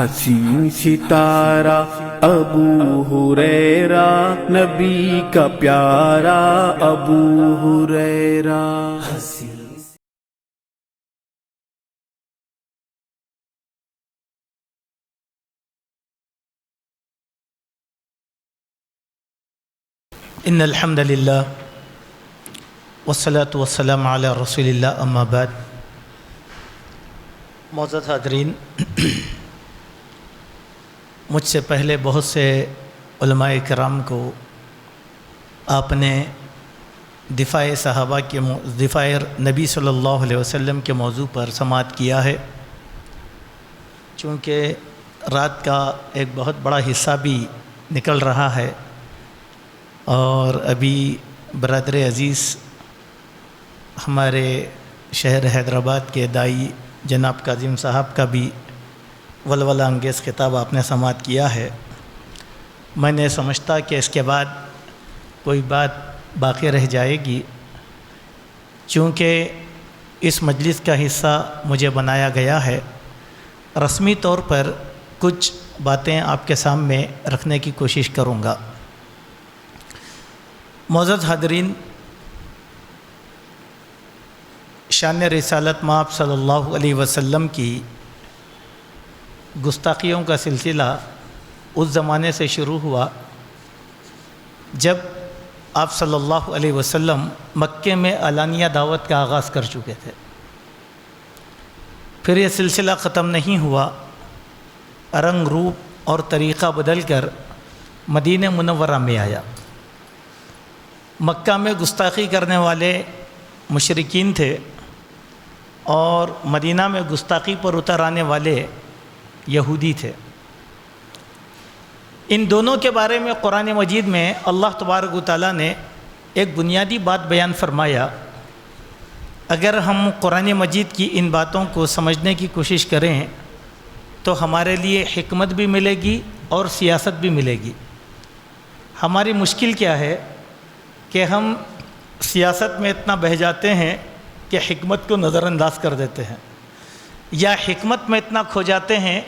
حسین ستارہ ابو ہریرہ، نبی کا پیارا ابو ہریرہ۔ ان الحمد للہ والصلاة والسلام علی رسول اللہ، اما بعد۔ معزز حاضرین، مجھ سے پہلے بہت سے علماء کرام کو آپ نے دفاع صحابہ کے دفاع نبی صلی اللہ علیہ وسلم کے موضوع پر سماعت کیا ہے۔ چونکہ رات کا ایک بہت بڑا حصہ بھی نکل رہا ہے اور ابھی برادر عزیز ہمارے شہر حیدرآباد کے دائی جناب کاظم صاحب کا بھی ولولہ انگیز خطاب آپ نے سماعت کیا ہے۔ میں نے سمجھتا کہ اس کے بعد کوئی بات باقی رہ جائے گی، چونکہ اس مجلس کا حصہ مجھے بنایا گیا ہے۔ رسمی طور پر کچھ باتیں آپ کے سامنے رکھنے کی کوشش کروں گا۔ معزز حاضرین، شان رسالت مآب صلی اللہ علیہ وسلم کی گستاخیوں کا سلسلہ اس زمانے سے شروع ہوا جب آپ صلی اللہ علیہ وسلم مکے میں اعلانیہ دعوت کا آغاز کر چکے تھے۔ پھر یہ سلسلہ ختم نہیں ہوا، رنگ روپ اور طریقہ بدل کر مدینہ منورہ میں آیا۔ مکہ میں گستاخی کرنے والے مشرکین تھے اور مدینہ میں گستاخی پر اتر آنے والے یہودی تھے۔ ان دونوں کے بارے میں قرآن مجید میں اللہ تبارک و تعالیٰ نے ایک بنیادی بات بیان فرمایا۔ اگر ہم قرآن مجید کی ان باتوں کو سمجھنے کی کوشش کریں تو ہمارے لیے حکمت بھی ملے گی اور سیاست بھی ملے گی۔ ہماری مشکل کیا ہے کہ ہم سیاست میں اتنا بہہ جاتے ہیں کہ حکمت کو نظر انداز کر دیتے ہیں، یا حکمت میں اتنا کھو جاتے ہیں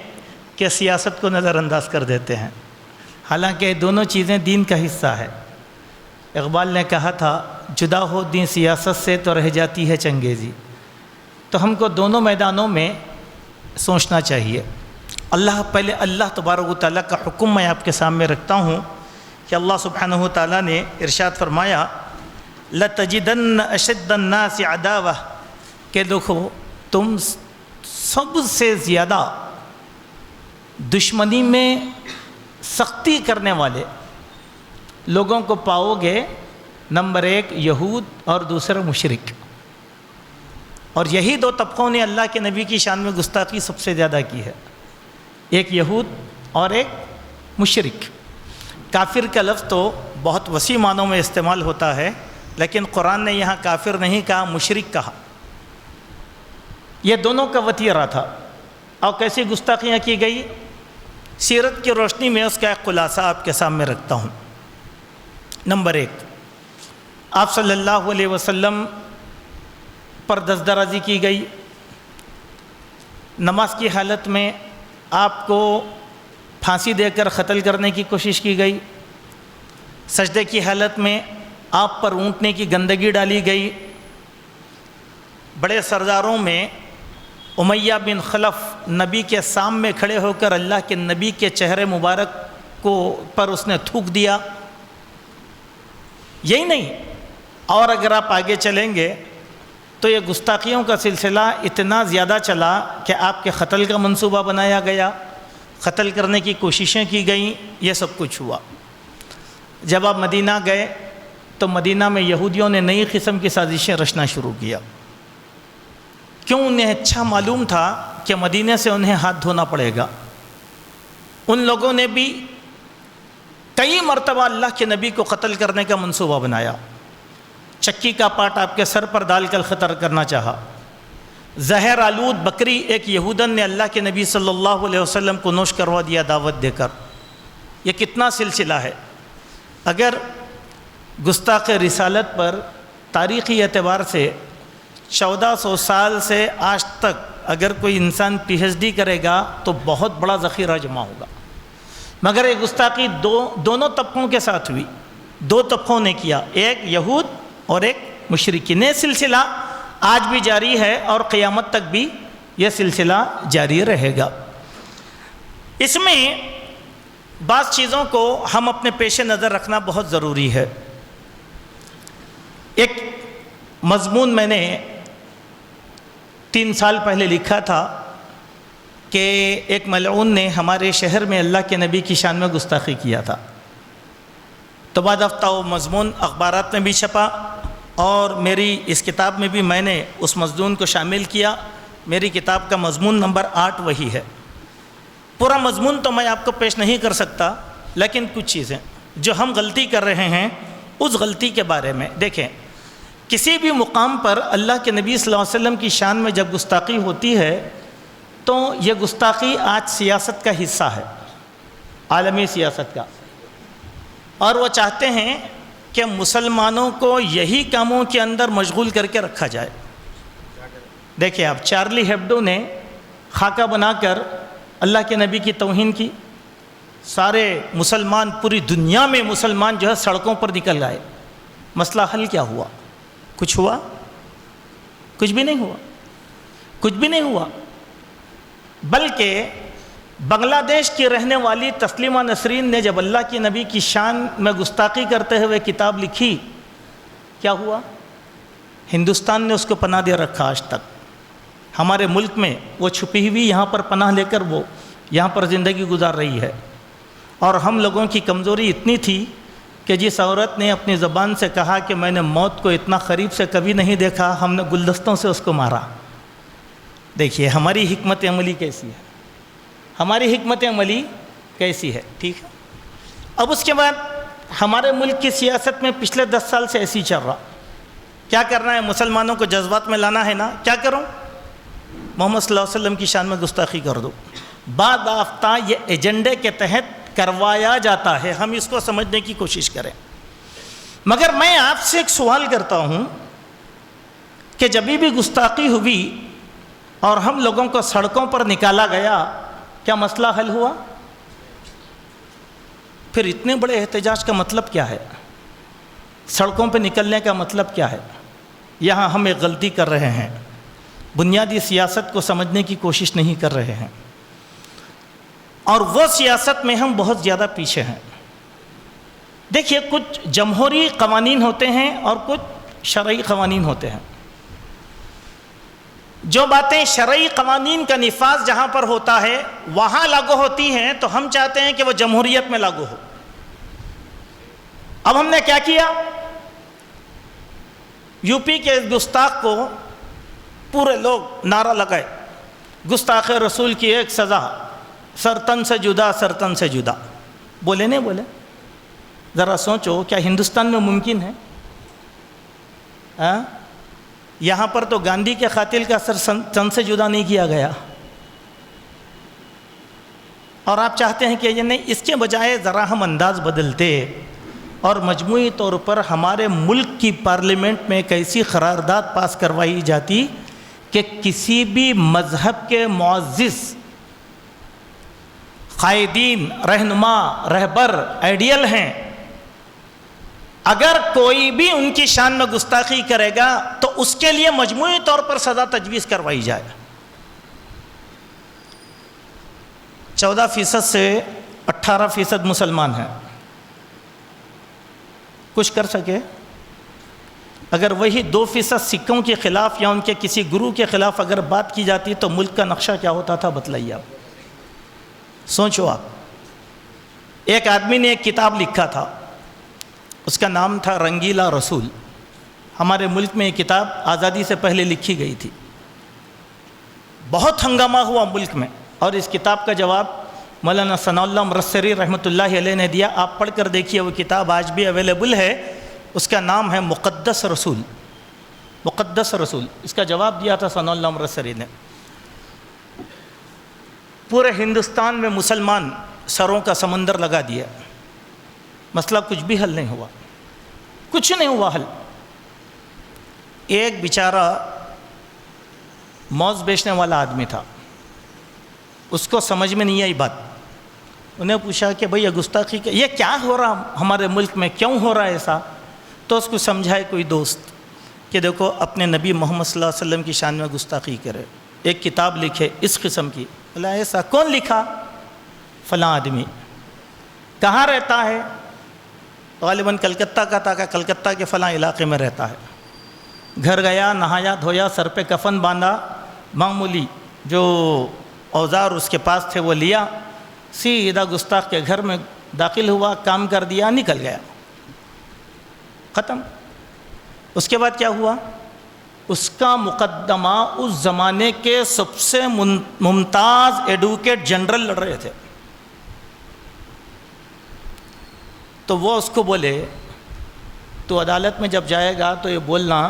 کہ سیاست کو نظر انداز کر دیتے ہیں، حالانکہ دونوں چیزیں دین کا حصہ ہے۔ اقبال نے کہا تھا، جدا ہو دین سیاست سے تو رہ جاتی ہے چنگیزی۔ تو ہم کو دونوں میدانوں میں سوچنا چاہیے۔ پہلے اللہ تبارک و تعالیٰ کا حکم میں آپ کے سامنے رکھتا ہوں کہ اللہ سبحانہ و تعالیٰ نے ارشاد فرمایا، لَتَجِدَنَّ أَشَدَّ النَّاسِ عَدَاوَةً، کہ دیکھو تم سب سے زیادہ دشمنی میں سختی کرنے والے لوگوں کو پاؤ گے، نمبر 1 یہود اور دوسرا مشرک۔ اور یہی دو طبقوں نے اللہ کے نبی کی شان میں گستاخی سب سے زیادہ کی ہے، ایک یہود اور ایک مشرک۔ کافر کا لفظ تو بہت وسیع معنوں میں استعمال ہوتا ہے، لیکن قرآن نے یہاں کافر نہیں کہا، مشرک کہا۔ یہ دونوں کا وتیرہ تھا۔ اور کیسی گستاخیاں کی گئی، سیرت کی روشنی میں اس کا ایک خلاصہ آپ کے سامنے رکھتا ہوں۔ نمبر 1، آپ صلی اللہ علیہ وسلم پر دست درازی کی گئی۔ نماز کی حالت میں آپ کو پھانسی دے کر قتل کرنے کی کوشش کی گئی۔ سجدے کی حالت میں آپ پر اونٹنے کی گندگی ڈالی گئی۔ بڑے سرداروں میں امیہ بن خلف نبی کے سامنے کھڑے ہو کر اللہ کے نبی کے چہرے مبارک پر اس نے تھوک دیا۔ یہی نہیں، اور اگر آپ آگے چلیں گے تو یہ گستاخیوں کا سلسلہ اتنا زیادہ چلا کہ آپ کے قتل کا منصوبہ بنایا گیا، قتل کرنے کی کوششیں کی گئیں، یہ سب کچھ ہوا۔ جب آپ مدینہ گئے تو مدینہ میں یہودیوں نے نئی قسم کی سازشیں رچنا شروع کیا۔ کیوں؟ انہیں اچھا معلوم تھا کہ مدینہ سے انہیں ہاتھ دھونا پڑے گا۔ ان لوگوں نے بھی کئی مرتبہ اللہ کے نبی کو قتل کرنے کا منصوبہ بنایا۔ چکی کا پاٹ آپ کے سر پر ڈال کر قتل کرنا چاہا۔ زہر آلود بکری ایک یہودن نے اللہ کے نبی صلی اللہ علیہ وسلم کو نوش کروا دیا دعوت دے کر۔ یہ کتنا سلسلہ ہے۔ اگر گستاخ رسالت پر تاریخی اعتبار سے 1400 سال سے آج تک اگر کوئی انسان پی ایچ ڈی کرے گا تو بہت بڑا ذخیرہ جمع ہوگا، مگر یہ گستاخی دونوں طبقوں کے ساتھ ہوئی، دو طبقوں نے کیا، ایک یہود اور ایک مشرکین۔ یہ سلسلہ آج بھی جاری ہے اور قیامت تک بھی یہ سلسلہ جاری رہے گا۔ اس میں بعض چیزوں کو ہم اپنے پیش نظر رکھنا بہت ضروری ہے۔ ایک مضمون میں نے 3 سال پہلے لکھا تھا کہ ایک ملعون نے ہمارے شہر میں اللہ کے نبی کی شان میں گستاخی کیا تھا، تو بعد ہفتہ وہ مضمون اخبارات میں بھی چھپا اور میری اس کتاب میں بھی میں نے اس مضمون کو شامل کیا۔ میری کتاب کا مضمون نمبر 8 وہی ہے۔ پورا مضمون تو میں آپ کو پیش نہیں کر سکتا، لیکن کچھ چیزیں جو ہم غلطی کر رہے ہیں اس غلطی کے بارے میں دیکھیں۔ کسی بھی مقام پر اللہ کے نبی صلی اللہ علیہ وسلم کی شان میں جب گستاخی ہوتی ہے تو یہ گستاخی آج سیاست کا حصہ ہے، عالمی سیاست کا، اور وہ چاہتے ہیں کہ مسلمانوں کو یہی کاموں کے اندر مشغول کر کے رکھا جائے۔ دیکھیں آپ، چارلی ہیبڈو نے خاکہ بنا کر اللہ کے نبی کی توہین کی، سارے مسلمان، پوری دنیا میں مسلمان جو ہے سڑکوں پر نکل گئے۔ مسئلہ حل کیا ہوا؟ کچھ ہوا؟ کچھ بھی نہیں ہوا، کچھ بھی نہیں ہوا۔ بلکہ بنگلہ دیش کی رہنے والی تسلیمہ نسرین نے جب اللہ کی نبی کی شان میں گستاخی کرتے ہوئے کتاب لکھی، کیا ہوا؟ ہندوستان نے اس کو پناہ دے رکھا آج تک۔ ہمارے ملک میں وہ چھپی ہوئی یہاں پر پناہ لے کر وہ یہاں پر زندگی گزار رہی ہے۔ اور ہم لوگوں کی کمزوری اتنی تھی کہ جس عورت نے اپنی زبان سے کہا کہ میں نے موت کو اتنا قریب سے کبھی نہیں دیکھا، ہم نے گلدستوں سے اس کو مارا۔ دیکھیے ہماری حکمت عملی کیسی ہے، ہماری حکمت عملی کیسی ہے، ٹھیک ہے۔ اب اس کے بعد ہمارے ملک کی سیاست میں پچھلے 10 سال سے ایسی چل رہا۔ کیا کرنا ہے؟ مسلمانوں کو جذبات میں لانا ہے نا، کیا کروں؟ محمد صلی اللہ علیہ وسلم کی شان میں گستاخی کر دو۔ بعد آفتہ یہ ایجنڈے کے تحت کروایا جاتا ہے، ہم اس کو سمجھنے کی کوشش کریں۔ مگر میں آپ سے ایک سوال کرتا ہوں کہ جب بھی گستاخی ہوئی اور ہم لوگوں کو سڑکوں پر نکالا گیا، کیا مسئلہ حل ہوا؟ پھر اتنے بڑے احتجاج کا مطلب کیا ہے؟ سڑکوں پہ نکلنے کا مطلب کیا ہے؟ یہاں ہم ایک غلطی کر رہے ہیں، بنیادی سیاست کو سمجھنے کی کوشش نہیں کر رہے ہیں، اور وہ سیاست میں ہم بہت زیادہ پیچھے ہیں۔ دیکھیے کچھ جمہوری قوانین ہوتے ہیں اور کچھ شرعی قوانین ہوتے ہیں۔ جو باتیں شرعی قوانین کا نفاذ جہاں پر ہوتا ہے وہاں لاگو ہوتی ہیں تو ہم چاہتے ہیں کہ وہ جمہوریت میں لاگو ہو۔ اب ہم نے کیا کیا؟ یو پی کے گستاخ کو پورے لوگ نعرہ لگائے، گستاخ رسول کی ایک سزا، سرتن سے جدا، سرتن سے جدا۔ بولے نہیں بولے؟ ذرا سوچو، کیا ہندوستان میں ممکن ہے؟ یہاں پر تو گاندھی کے قاتل کا سر تن سے جدا نہیں کیا گیا، اور آپ چاہتے ہیں کہ یہ نہیں۔ اس کے بجائے ذرا ہم انداز بدلتے اور مجموعی طور پر ہمارے ملک کی پارلیمنٹ میں ایک ایسی قرارداد پاس کروائی جاتی کہ کسی بھی مذہب کے معزز قائدین، رہنما، رہبر، آئیڈیل ہیں، اگر کوئی بھی ان کی شان میں گستاخی کرے گا تو اس کے لیے مجموعی طور پر سزا تجویز کروائی جائے۔ 14% سے 18% مسلمان ہیں، کچھ کر سکے؟ اگر وہی 2% سکھوں کے خلاف یا ان کے کسی گرو کے خلاف اگر بات کی جاتی تو ملک کا نقشہ کیا ہوتا تھا؟ بتلائیے آپ، سوچو آپ۔ ایک آدمی نے ایک کتاب لکھا تھا، اس کا نام تھا رنگیلا رسول۔ ہمارے ملک میں یہ کتاب آزادی سے پہلے لکھی گئی تھی، بہت ہنگامہ ہوا ملک میں، اور اس کتاب کا جواب مولانا ثناء اللہ مرسری رحمۃ اللہ علیہ نے دیا۔ آپ پڑھ کر دیکھیے، وہ کتاب آج بھی اویلیبل ہے، اس کا نام ہے مقدس رسول۔ مقدس رسول، اس کا جواب دیا تھا ثناء اللہ مرسری نے۔ پورے ہندوستان میں مسلمان سروں کا سمندر لگا دیا، مسئلہ کچھ بھی حل نہیں ہوا، کچھ نہیں ہوا حل۔ ایک بیچارہ موز بیچنے والا آدمی تھا، اس کو سمجھ میں نہیں آئی بات. انہیں پوچھا کہ بھئی یہ گستاخی یہ کیا ہو رہا ہمارے ملک میں، کیوں ہو رہا ہے ایسا؟ تو اس کو سمجھائے کوئی دوست کہ دیکھو اپنے نبی محمد صلی اللہ علیہ وسلم کی شان میں گستاخی کرے، ایک کتاب لکھے اس قسم کی. بولا ایسا کون لکھا؟ فلاں آدمی. کہاں رہتا ہے؟ غالباً کلکتہ کا تھا، کہ کلکتہ کے فلاں علاقے میں رہتا ہے. گھر گیا، نہایا دھویا، سر پہ کفن باندھا، معمولی جو اوزار اس کے پاس تھے وہ لیا، سیدھا گستاخ کے گھر میں داخل ہوا، کام کر دیا، نکل گیا، ختم. اس کے بعد کیا ہوا؟ اس کا مقدمہ اس زمانے کے سب سے ممتاز ایڈوکیٹ جنرل لڑ رہے تھے. تو وہ اس کو بولے تو عدالت میں جب جائے گا تو یہ بولنا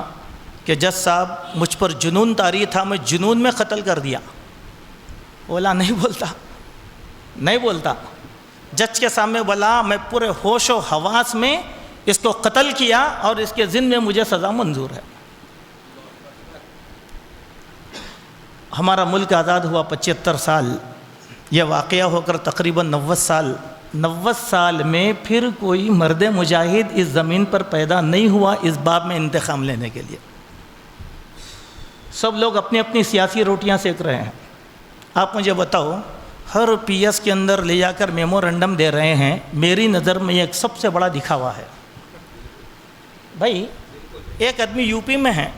کہ جج صاحب مجھ پر جنون طاری تھا، میں جنون میں قتل کر دیا. بولا نہیں بولتا. جج کے سامنے بولا میں پورے ہوش و حواس میں اس کو قتل کیا اور اس کے ضمن میں مجھے سزا منظور ہے. ہمارا ملک آزاد ہوا 75 سال، یہ واقعہ ہو کر تقریباً 90 سال میں پھر کوئی مرد مجاہد اس زمین پر پیدا نہیں ہوا اس باب میں انتقام لینے کے لیے. سب لوگ اپنی اپنی سیاسی روٹیاں سیک رہے ہیں. آپ مجھے بتاؤ، ہر پی ایس کے اندر لے جا کر میمورنڈم دے رہے ہیں. میری نظر میں یہ ایک سب سے بڑا دکھاوا ہے. بھائی ایک آدمی یو پی میں ہے،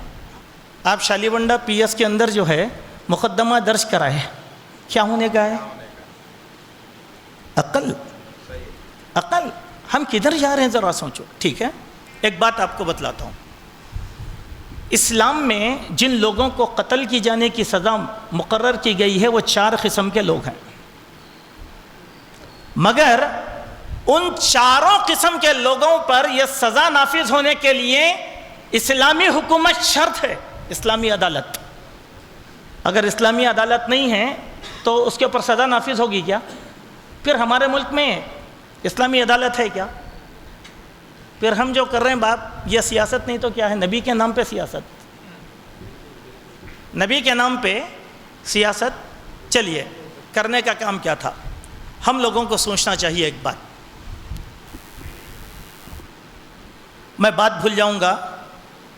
آپ شالیونڈا پی ایس کے اندر جو ہے مقدمہ درج کرائے، کیا ہونے کا ہے؟ عقل. ہم کدھر جا رہے ہیں ذرا سوچو. ٹھیک ہے، ایک بات آپ کو بتلاتا ہوں. اسلام میں جن لوگوں کو قتل کی جانے کی سزا مقرر کی گئی ہے وہ 4 قسم کے لوگ ہیں، مگر ان 4 قسم کے لوگوں پر یہ سزا نافذ ہونے کے لیے اسلامی حکومت شرط ہے، اسلامی عدالت. اگر اسلامی عدالت نہیں ہے تو اس کے اوپر سزا نافذ ہوگی کیا؟ پھر ہمارے ملک میں اسلامی عدالت ہے کیا؟ پھر ہم جو کر رہے ہیں باپ، یہ سیاست نہیں تو کیا ہے؟ نبی کے نام پہ سیاست، نبی کے نام پہ سیاست. چلیے کرنے کا کام کیا تھا؟ ہم لوگوں کو سوچنا چاہیے. ایک بات میں بھول جاؤں گا،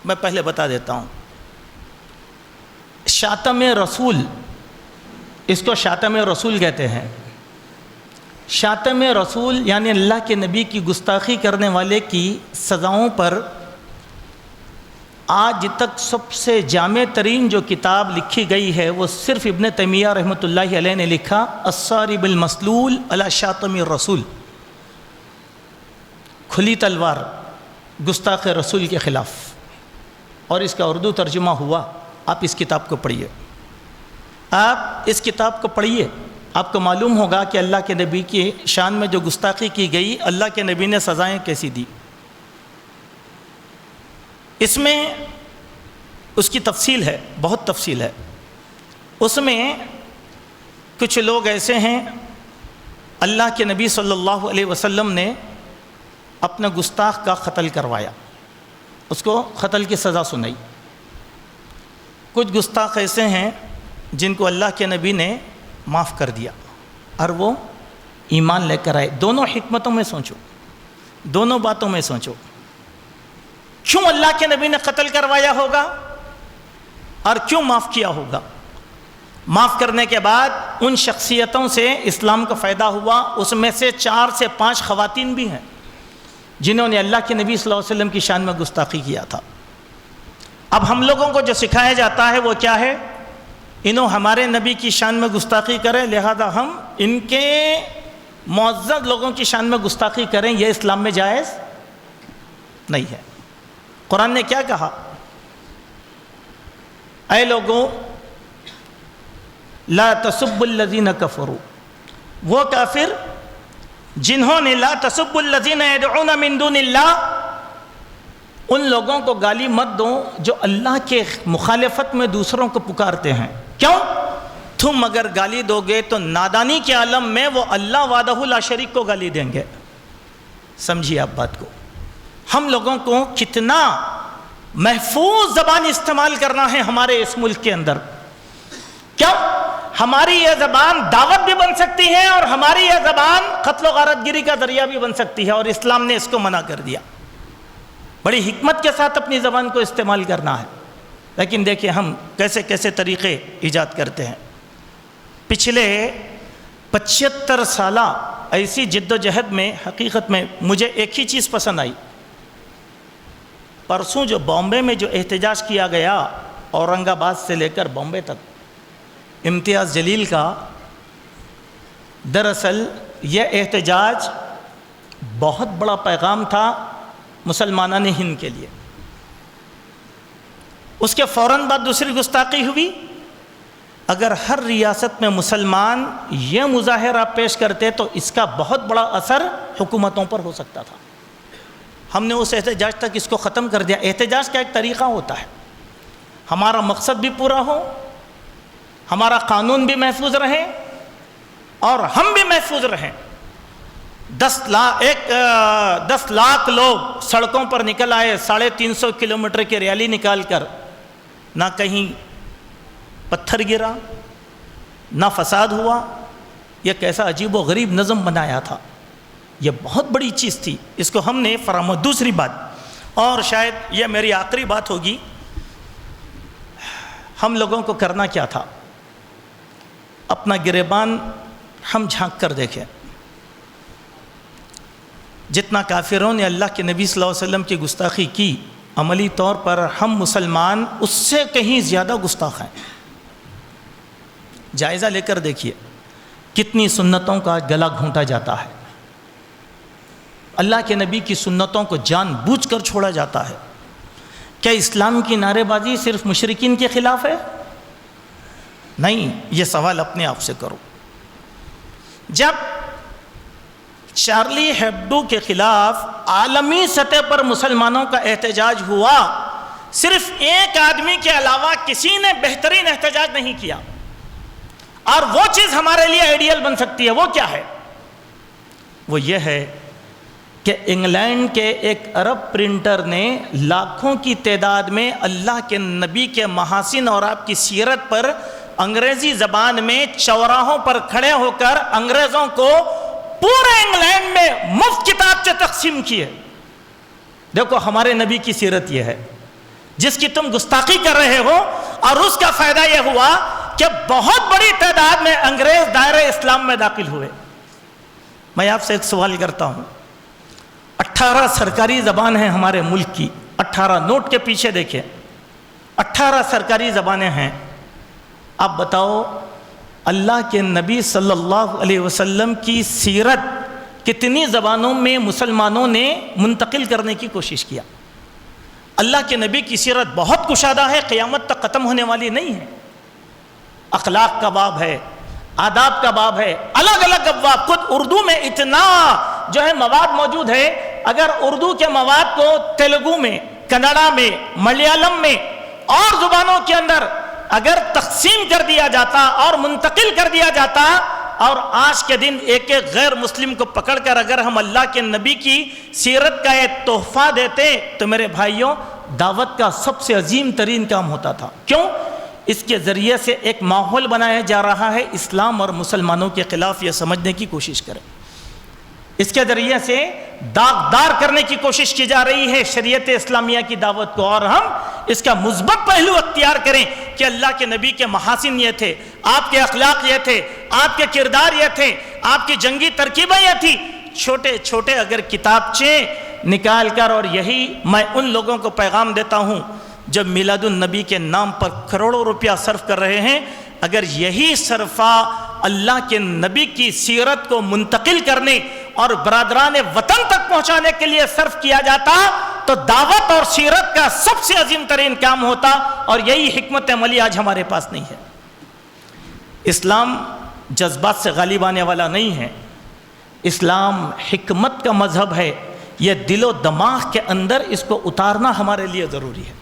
میں پہلے بتا دیتا ہوں. شاتم رسول، اس کو شاتم رسول کہتے ہیں. شاتم رسول یعنی اللہ کے نبی کی گستاخی کرنے والے کی سزاؤں پر آج تک سب سے جامع ترین جو کتاب لکھی گئی ہے وہ صرف ابن تیمیہ رحمۃ اللہ علیہ نے لکھا، الصارب المسلول علی شاتم الرسول، کھلی تلوار گستاخ رسول کے خلاف. اور اس کا اردو ترجمہ ہوا. آپ اس کتاب کو پڑھیے، آپ اس کتاب کو پڑھیے، آپ کو معلوم ہوگا کہ اللہ کے نبی کی شان میں جو گستاخی کی گئی، اللہ کے نبی نے سزائیں کیسی دی. اس میں اس کی تفصیل ہے، بہت تفصیل ہے. اس میں کچھ لوگ ایسے ہیں، اللہ کے نبی صلی اللہ علیہ وسلم نے اپنے گستاخ کا قتل کروایا، اس کو قتل کی سزا سنائی. کچھ گستاخ ایسے ہیں جن کو اللہ کے نبی نے معاف کر دیا اور وہ ایمان لے کر آئے. دونوں حکمتوں میں سوچو، دونوں باتوں میں سوچو. کیوں اللہ کے نبی نے قتل کروایا ہوگا اور کیوں معاف کیا ہوگا؟ معاف کرنے کے بعد ان شخصیتوں سے اسلام کا فائدہ ہوا. اس میں سے 4 سے 5 خواتین بھی ہیں جنہوں نے اللہ کے نبی صلی اللہ علیہ وسلم کی شان میں گستاخی کیا تھا. اب ہم لوگوں کو جو سکھایا جاتا ہے وہ کیا ہے؟ انہوں ہمارے نبی کی شان میں گستاخی کریں، لہذا ہم ان کے معزز لوگوں کی شان میں گستاخی کریں. یہ اسلام میں جائز نہیں ہے. قرآن نے کیا کہا؟ اے لوگوں لا تسبوا الذین کفروا، وہ کافر جنہوں نے لا تسبوا الذین يدعون من دون اللہ، ان لوگوں کو گالی مت دو جو اللہ کے مخالفت میں دوسروں کو پکارتے ہیں. کیوں؟ تم اگر گالی دو گے تو نادانی کے عالم میں وہ اللہ وحدہ لا شریک کو گالی دیں گے. سمجھیے آپ بات کو. ہم لوگوں کو کتنا محفوظ زبان استعمال کرنا ہے ہمارے اس ملک کے اندر. کیوں؟ ہماری یہ زبان دعوت بھی بن سکتی ہے اور ہماری یہ زبان قتل و غارت گری کا ذریعہ بھی بن سکتی ہے، اور اسلام نے اس کو منع کر دیا۔ بڑی حکمت کے ساتھ اپنی زبان کو استعمال کرنا ہے، لیکن دیکھیں ہم کیسے کیسے طریقے ایجاد کرتے ہیں۔ پچھلے 75 سالہ ایسی جد و جہد میں حقیقت میں مجھے ایک ہی چیز پسند آئی۔ پرسوں جو بامبے میں جو احتجاج کیا گیا، اورنگ آباد سے لے کر بامبے تک، امتیاز جلیل کا، دراصل یہ احتجاج بہت بڑا پیغام تھا مسلمانان ہند کے لیے۔ اس کے فوراً بعد دوسری گستاخی ہوئی۔ اگر ہر ریاست میں مسلمان یہ مظاہرہ پیش کرتے تو اس کا بہت بڑا اثر حکومتوں پر ہو سکتا تھا۔ ہم نے اس احتجاج تک اس کو ختم کر دیا۔ احتجاج کا ایک طریقہ ہوتا ہے، ہمارا مقصد بھی پورا ہو، ہمارا قانون بھی محفوظ رہے اور ہم بھی محفوظ رہیں۔ 10 لاکھ لوگ سڑکوں پر نکل آئے، 350 کلومیٹر کی ریلی نکال کر، نہ کہیں پتھر گرا، نہ فساد ہوا۔ یہ کیسا عجیب و غریب نظم بنایا تھا، یہ بہت بڑی چیز تھی، اس کو ہم نے فراموش۔ دوسری بات، اور شاید یہ میری آخری بات ہوگی، ہم لوگوں کو کرنا کیا تھا؟ اپنا گریبان ہم جھانک کر دیکھیں۔ جتنا کافروں نے اللہ کے نبی صلی اللہ علیہ وسلم کی گستاخی کی، عملی طور پر ہم مسلمان اس سے کہیں زیادہ گستاخ ہیں۔ جائزہ لے کر دیکھیے کتنی سنتوں کا گلا گھونٹا جاتا ہے، اللہ کے نبی کی سنتوں کو جان بوجھ کر چھوڑا جاتا ہے۔ کیا اسلام کی نعرے بازی صرف مشرکین کے خلاف ہے؟ نہیں، یہ سوال اپنے آپ سے کرو۔ جب چارلی ہیبڈو کے خلاف عالمی سطح پر مسلمانوں کا احتجاج ہوا، صرف ایک آدمی کے علاوہ کسی نے بہترین احتجاج نہیں کیا، اور وہ چیز ہمارے لیے آئیڈیل بن سکتی ہے۔ وہ کیا ہے؟ وہ یہ ہے کہ انگلینڈ کے ایک عرب پرنٹر نے لاکھوں کی تعداد میں اللہ کے نبی کے محاسن اور آپ کی سیرت پر انگریزی زبان میں چوراہوں پر کھڑے ہو کر انگریزوں کو پورے انگلینڈ میں مفت کتاب سے تقسیم کیے۔ دیکھو ہمارے نبی کی سیرت یہ ہے جس کی تم گستاخی کر رہے ہو، اور اس کا فائدہ یہ ہوا کہ بہت بڑی تعداد میں انگریز دائرہ اسلام میں داخل ہوئے۔ میں آپ سے ایک سوال کرتا ہوں، 18 سرکاری زبان ہیں ہمارے ملک کی، 18 نوٹ کے پیچھے دیکھیں، 18 سرکاری زبانیں ہیں۔ آپ بتاؤ اللہ کے نبی صلی اللہ علیہ وسلم کی سیرت کتنی زبانوں میں مسلمانوں نے منتقل کرنے کی کوشش کیا؟ اللہ کے نبی کی سیرت بہت کشادہ ہے، قیامت تک ختم ہونے والی نہیں ہے۔ اخلاق کا باب ہے، آداب کا باب ہے، الگ الگ ابواب۔ خود اردو میں اتنا جو ہے مواد موجود ہے، اگر اردو کے مواد کو تیلگو میں، کنڑا میں، ملیالم میں اور زبانوں کے اندر اگر تقسیم کر دیا جاتا اور منتقل کر دیا جاتا، اور آج کے دن ایک ایک غیر مسلم کو پکڑ کر اگر ہم اللہ کے نبی کی سیرت کا ایک تحفہ دیتے، تو میرے بھائیوں دعوت کا سب سے عظیم ترین کام ہوتا تھا۔ کیوں؟ اس کے ذریعے سے ایک ماحول بنایا جا رہا ہے اسلام اور مسلمانوں کے خلاف، یہ سمجھنے کی کوشش کریں۔ اس کے ذریعے سے داغدار کرنے کی کوشش کی جا رہی ہے شریعت اسلامیہ کی دعوت کو، اور ہم اس کا مثبت پہلو اختیار کریں کہ اللہ کے نبی کے محاسن یہ تھے، آپ کے اخلاق یہ تھے، آپ کے کردار یہ تھے، آپ کی جنگی ترکیبیں یہ تھی۔ چھوٹے چھوٹے اگر کتابچے نکال کر، اور یہی میں ان لوگوں کو پیغام دیتا ہوں جو میلاد النبی کے نام پر کروڑوں روپیہ صرف کر رہے ہیں، اگر یہی صرفہ اللہ کے نبی کی سیرت کو منتقل کرنے اور برادران وطن تک پہنچانے کے لیے صرف کیا جاتا تو دعوت اور سیرت کا سب سے عظیم ترین کام ہوتا، اور یہی حکمت عملی آج ہمارے پاس نہیں ہے۔ اسلام جذبات سے غالب آنے والا نہیں ہے، اسلام حکمت کا مذہب ہے۔ یہ دل و دماغ کے اندر اس کو اتارنا ہمارے لیے ضروری ہے۔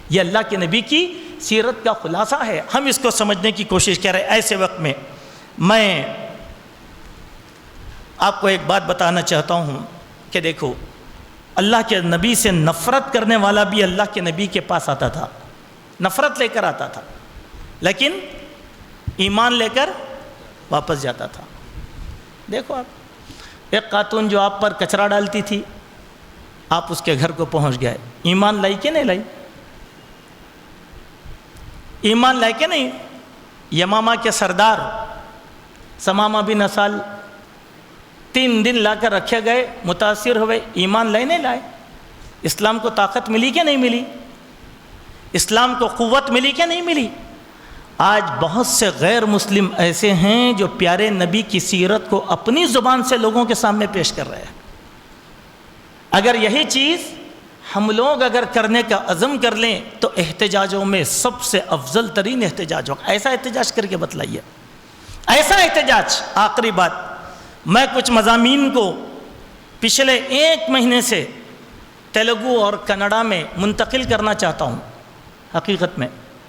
یہ اللہ کے نبی کی سیرت کا خلاصہ ہے، ہم اس کو سمجھنے کی کوشش کر رہے ہیں۔ ایسے وقت میں میں آپ کو ایک بات بتانا چاہتا ہوں کہ دیکھو، اللہ کے نبی سے نفرت کرنے والا بھی اللہ کے نبی کے پاس آتا تھا، نفرت لے کر آتا تھا، لیکن ایمان لے کر واپس جاتا تھا۔ دیکھو آپ، ایک خاتون جو آپ پر کچرا ڈالتی تھی، آپ اس کے گھر کو پہنچ گئے، ایمان لائی کہ نہیں لائی؟ ایمان لائے کہ نہیں؟ یمامہ کے سردار ثمامہ بن اسال 3 دن لا کر رکھے گئے، متاثر ہوئے، ایمان لائے نہیں لائے؟ اسلام کو طاقت ملی کہ نہیں ملی؟ اسلام کو قوت ملی کہ نہیں ملی؟ آج بہت سے غیر مسلم ایسے ہیں جو پیارے نبی کی سیرت کو اپنی زبان سے لوگوں کے سامنے پیش کر رہے ہیں۔ اگر یہی چیز ہم لوگ اگر کرنے کا عزم کر لیں تو احتجاجوں میں سب سے افضل ترین احتجاج ہوگا۔ ایسا احتجاج کر کے بتلائیے، ایسا احتجاج۔ آخری بات، میں کچھ مضامین کو پچھلے 1 مہینے سے تیلگو اور کنڑا میں منتقل کرنا چاہتا ہوں۔ حقیقت میں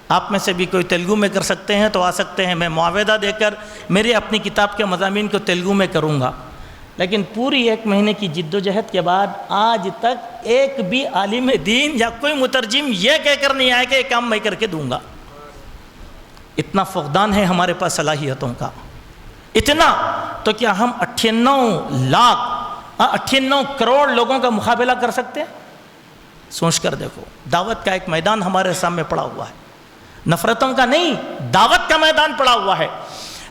آپ میں سے بھی کوئی تیلگو میں کر سکتے ہیں تو آ سکتے ہیں، میں معاوضہ دے کر میری اپنی کتاب کے مضامین کو تیلگو میں کروں گا، لیکن پوری 1 مہینے کی جد و جہد کے بعد آج تک ایک بھی عالم دین یا کوئی مترجم یہ کہہ کر نہیں آیا کہ یہ کام میں کر کے دوں گا۔ اتنا فقدان ہے ہمارے پاس صلاحیتوں کا، اتنا تو کیا ہم 98 کروڑ لوگوں کا مقابلہ کر سکتے ہیں؟ سوچ کر دیکھو، دعوت کا ایک میدان ہمارے سامنے پڑا ہوا ہے، نفرتوں کا نہیں، دعوت کا میدان پڑا ہوا ہے۔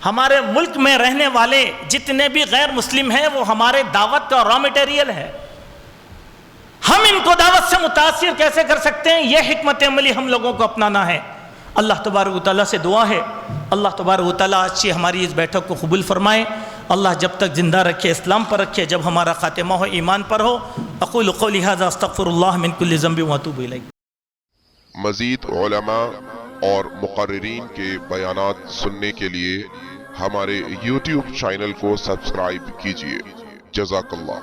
ہمارے ملک میں رہنے والے جتنے بھی غیر مسلم ہیں وہ ہمارے دعوت کا را مٹیریل ہے۔ ہم ان کو دعوت سے متاثر کیسے کر سکتے ہیں؟ یہ حکمت عملی ہم لوگوں کو اپنانا ہے۔ اللہ تبارک و تعالیٰ سے دعا ہے، اللہ تبارک و تعالیٰ آج کی ہماری اس بیٹھک کو قبول فرمائے۔ اللہ جب تک زندہ رکھے، اسلام پر رکھے، جب ہمارا خاتمہ ہو ایمان پر ہو۔ اقول قولی ھذا استغفر اللہ من کل ذنب واتوب الیہ۔ مزید علماء اور مقررین کے بیانات سننے کے لیے ہمارے YouTube چینل کو سبسکرائب کیجیے۔ جزاک اللہ۔